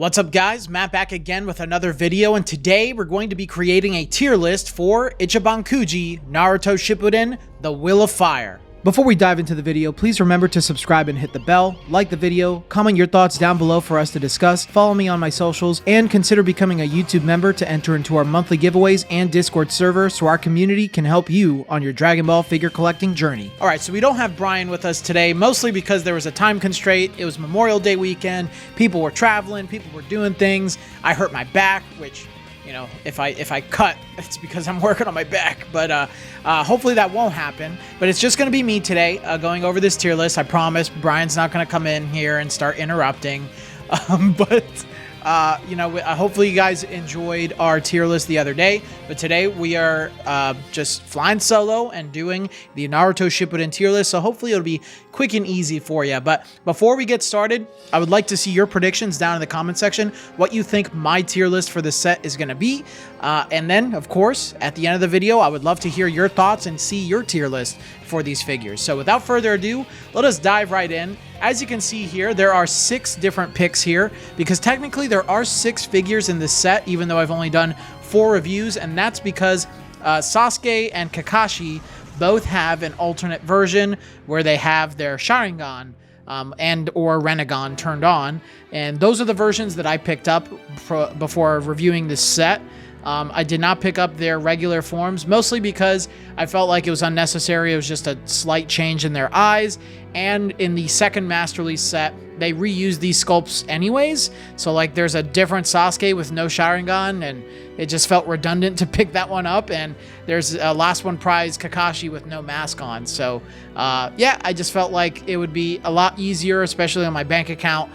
What's up guys, Matt back again with another video, and today we're going to be creating a tier list for Ichiban Kuji Naruto Shippuden, The Will of Fire. Before we dive into the video, please remember to subscribe and hit the bell, like the video, comment your thoughts down below for us to discuss, follow me on my socials, and consider becoming a YouTube member to enter into our monthly giveaways and Discord server so our community can help you on your Dragon Ball figure collecting journey. Alright, so we don't have Brian with us today, mostly because there was a time constraint. It was Memorial Day weekend, people were traveling, people were doing things. I hurt my back, which, you know, if I cut, it's because I'm working on my back, but hopefully that won't happen. But it's just going to be me today going over this tier list. I promise Brian's not going to come in here and start interrupting. You know, hopefully you guys enjoyed our tier list the other day, but today we are just flying solo and doing the Naruto Shippuden tier list, so hopefully it'll be quick and easy for you. But before we get started, I would like to see your predictions down in the comment section, what you think my tier list for this set is going to be, and then, of course, at the end of the video, I would love to hear your thoughts and see your tier list for these figures. So without further ado, let us dive right in. As you can see here, there are 6 different picks here, because technically there are 6 figures in this set, even though I've only done 4 reviews, and that's because Sasuke and Kakashi both have an alternate version where they have their Sharingan and or Renegon turned on, and those are the versions that I picked up before reviewing this set. I did not pick up their regular forms, mostly because I felt like it was unnecessary. It was just a slight change in their eyes, and in the second Master Release set, they reused these sculpts anyways, so like there's a different Sasuke with no Sharingan, and it just felt redundant to pick that one up, and there's a last one prize Kakashi with no mask on. So yeah, I just felt like it would be a lot easier, especially on my bank account,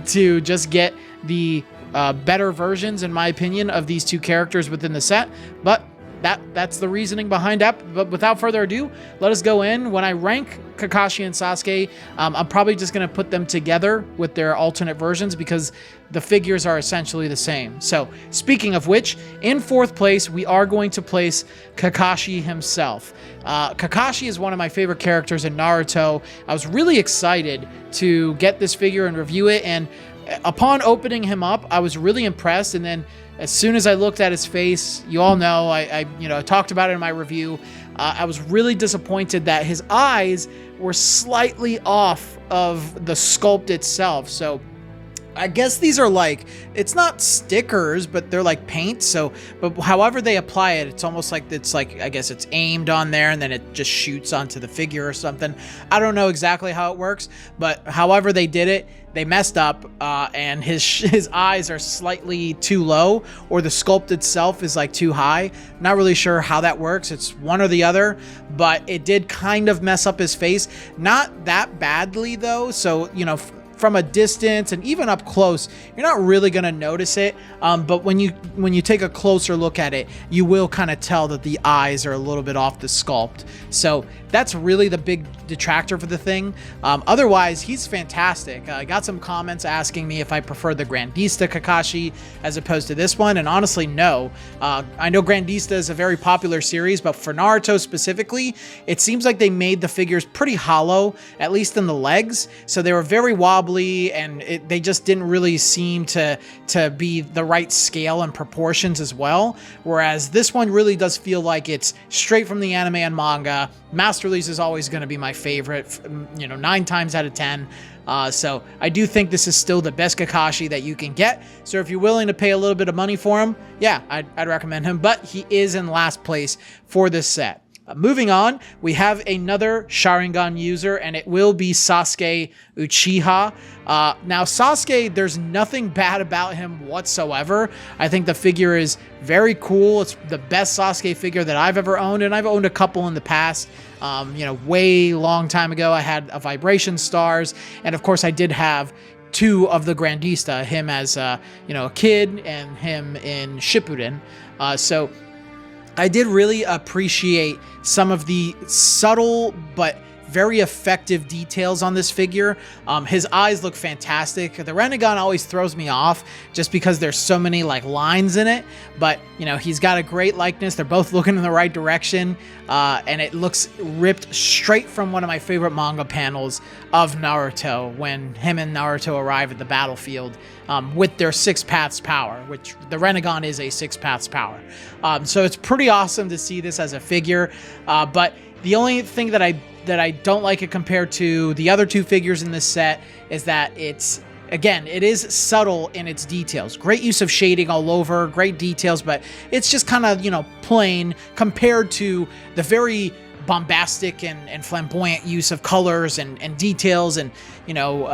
to just get the better versions, in my opinion, of these 2 characters within the set. But that's the reasoning behind that. But without further ado, let us go in. When I rank Kakashi and Sasuke, I'm probably just going to put them together with their alternate versions because the figures are essentially the same. So speaking of which, in 4th place, we are going to place Kakashi himself. Kakashi is one of my favorite characters in Naruto. I was really excited to get this figure and review it, and upon opening him up, I was really impressed. And then as soon as I looked at his face, you all know, I talked about it in my review, I was really disappointed that his eyes were slightly off of the sculpt itself. So I guess these are like, it's not stickers, but they're like paint. So, but however they apply it, it's almost like I guess it's aimed on there and then it just shoots onto the figure or something. I don't know exactly how it works, but however they did it, they messed up, and his eyes are slightly too low, or the sculpt itself is like too high. Not really sure how that works. It's one or the other, but it did kind of mess up his face. Not that badly though. So, you know, from a distance and even up close, you're not really going to notice it, but when you take a closer look at it, you will kind of tell that the eyes are a little bit off the sculpt. So that's really the big detractor for the thing. Otherwise, he's fantastic. I got some comments asking me if I prefer the Grandista Kakashi as opposed to this one, and honestly, no. I know Grandista is a very popular series, but for Naruto specifically, it seems like they made the figures pretty hollow, at least in the legs, so they were very wobbly, and they just didn't really seem to be the right scale and proportions as well. Whereas this one really does feel like it's straight from the anime and manga. Master Release is always going to be my favorite, you know, 9 times out of 10. So I do think this is still the best Kakashi that you can get. So if you're willing to pay a little bit of money for him, yeah, I'd recommend him. But he is in last place for this set. Moving on, we have another Sharingan user, and it will be Sasuke Uchiha. Now, Sasuke, there's nothing bad about him whatsoever. I think the figure is very cool. It's the best Sasuke figure that I've ever owned, and I've owned a couple in the past. You know, way long time ago, I had a Vibration Stars, and of course, I did have 2 of the Grandista, him as you know, a kid and him in Shippuden. So I did really appreciate some of the subtle but very effective details on this figure. His eyes look fantastic. The Rinnegan always throws me off just because there's so many like lines in it, but you know, he's got a great likeness. They're both looking in the right direction, and it looks ripped straight from one of my favorite manga panels of Naruto, when him and Naruto arrive at the battlefield with their 6 paths power, which the Rinnegan is a 6 paths power. So it's pretty awesome to see this as a figure, but the only thing that I don't like it compared to the other 2 figures in this set is that it's, again, it is subtle in its details. Great use of shading all over, great details, but it's just kind of, you know, plain compared to the very bombastic and flamboyant use of colors and details and, you know,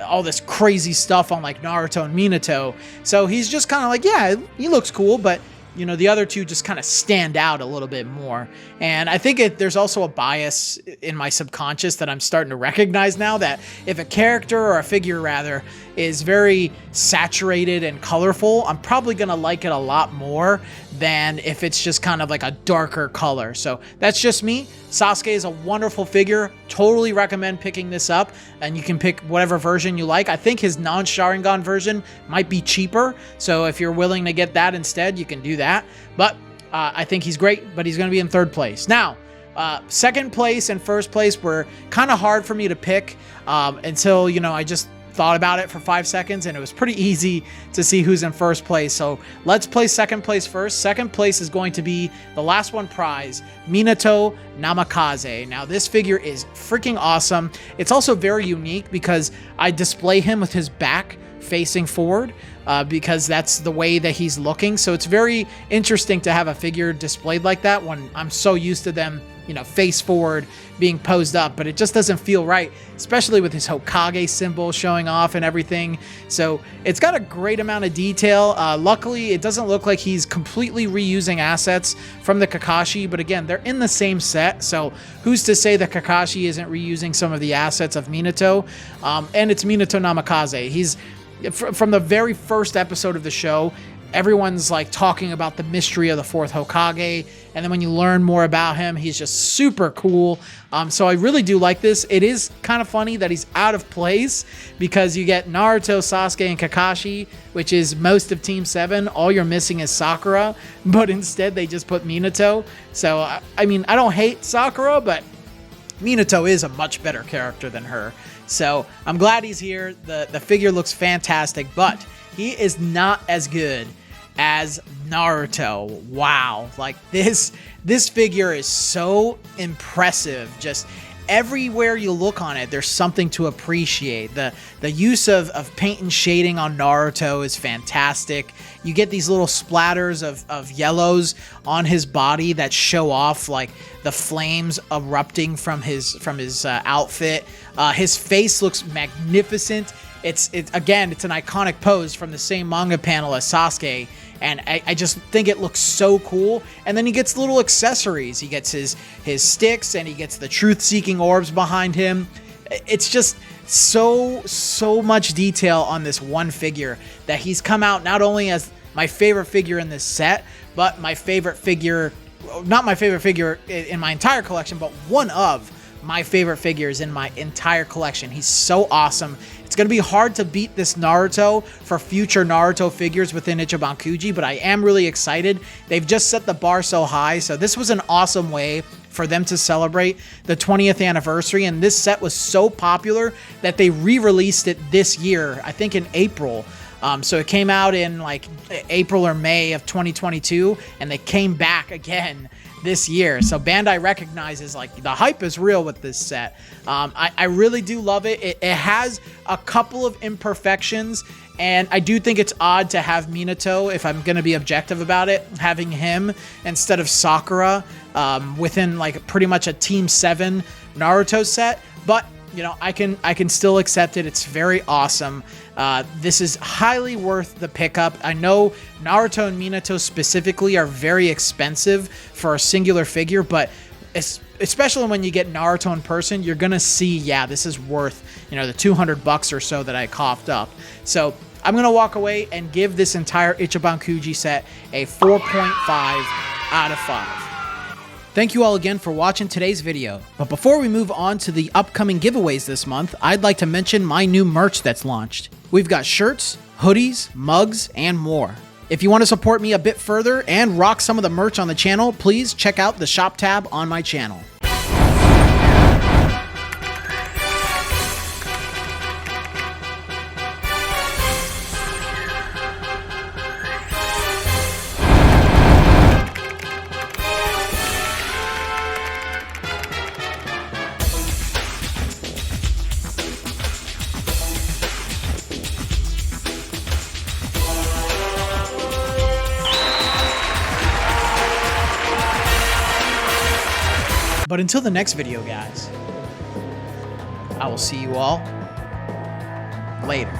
all this crazy stuff on like Naruto and Minato. So he's just kind of like, yeah, he looks cool, but you know, the other 2 just kind of stand out a little bit more. And I think there's also a bias in my subconscious that I'm starting to recognize now, that if a character, or a figure rather, is very saturated and colorful, I'm probably going to like it a lot more than if it's just kind of like a darker color. So that's just me. Sasuke is a wonderful figure. Totally recommend picking this up, and you can pick whatever version you like. I think his non-Sharingan version might be cheaper, so if you're willing to get that instead, you can do that. But I think he's great, but he's going to be in 3rd place. Now, 2nd place and 1st place were kind of hard for me to pick until, you know, I just thought about it for 5 seconds, and it was pretty easy to see who's in 1st place. So let's play 2nd place first. 2nd place is going to be the last one prize, Minato Namikaze. Now this figure is freaking awesome. It's also very unique because I display him with his back facing forward because that's the way that he's looking. So it's very interesting to have a figure displayed like that when I'm so used to them, you know, face forward being posed up, but it just doesn't feel right, especially with his Hokage symbol showing off and everything. So it's got a great amount of detail. Luckily, it doesn't look like he's completely reusing assets from the Kakashi, but again, they're in the same set, so who's to say that Kakashi isn't reusing some of the assets of Minato? And it's Minato Namikaze. He's from the very first episode of the show, everyone's like talking about the mystery of the 4th Hokage, and then when you learn more about him, he's just super cool. So I really do like this. It is kind of funny that he's out of place because you get Naruto, Sasuke, and Kakashi, which is most of Team 7. All you're missing is Sakura, but instead they just put Minato. So, I mean, I don't hate Sakura, but Minato is a much better character than her. So I'm glad he's here. The figure looks fantastic, but he is not as good as Naruto. Wow. Like this figure is so impressive. Just everywhere you look on it, there's something to appreciate. The use of paint and shading on Naruto is fantastic. You get these little splatters of yellows on his body that show off like the flames erupting from his outfit. His face looks magnificent. It's again, it's an iconic pose from the same manga panel as Sasuke, and I just think it looks so cool. And then he gets little accessories. He gets his sticks, and he gets the truth-seeking orbs behind him. It's just so much detail on this one figure that he's come out not only as my favorite figure in this set, but my favorite figure, not my favorite figure in my entire collection, but one of my favorite figures in my entire collection. He's so awesome. It's going to be hard to beat this Naruto for future Naruto figures within Ichiban Kuji, but I am really excited. They've just set the bar so high, so this was an awesome way for them to celebrate the 20th anniversary, and this set was so popular that they re-released it this year, I think in April. So it came out in like April or May of 2022, and they came back again this year. So Bandai recognizes like the hype is real with this set. I really do love it. It has a couple of imperfections, and I do think it's odd to have Minato, if I'm going to be objective about it, having him instead of Sakura within like pretty much a Team 7 Naruto set. But you know, I can still accept it. It's very awesome. This is highly worth the pickup. I know Naruto and Minato specifically are very expensive for a singular figure, but especially when you get Naruto in person, you're gonna see, yeah, this is worth, you know, the $200 or so that I coughed up. So I'm gonna walk away and give this entire Ichiban Kuji set a 4.5 out of 5. Thank you all again for watching today's video. But before we move on to the upcoming giveaways this month, I'd like to mention my new merch that's launched. We've got shirts, hoodies, mugs, and more. If you want to support me a bit further and rock some of the merch on the channel, please check out the shop tab on my channel. But until the next video, guys, I will see you all later.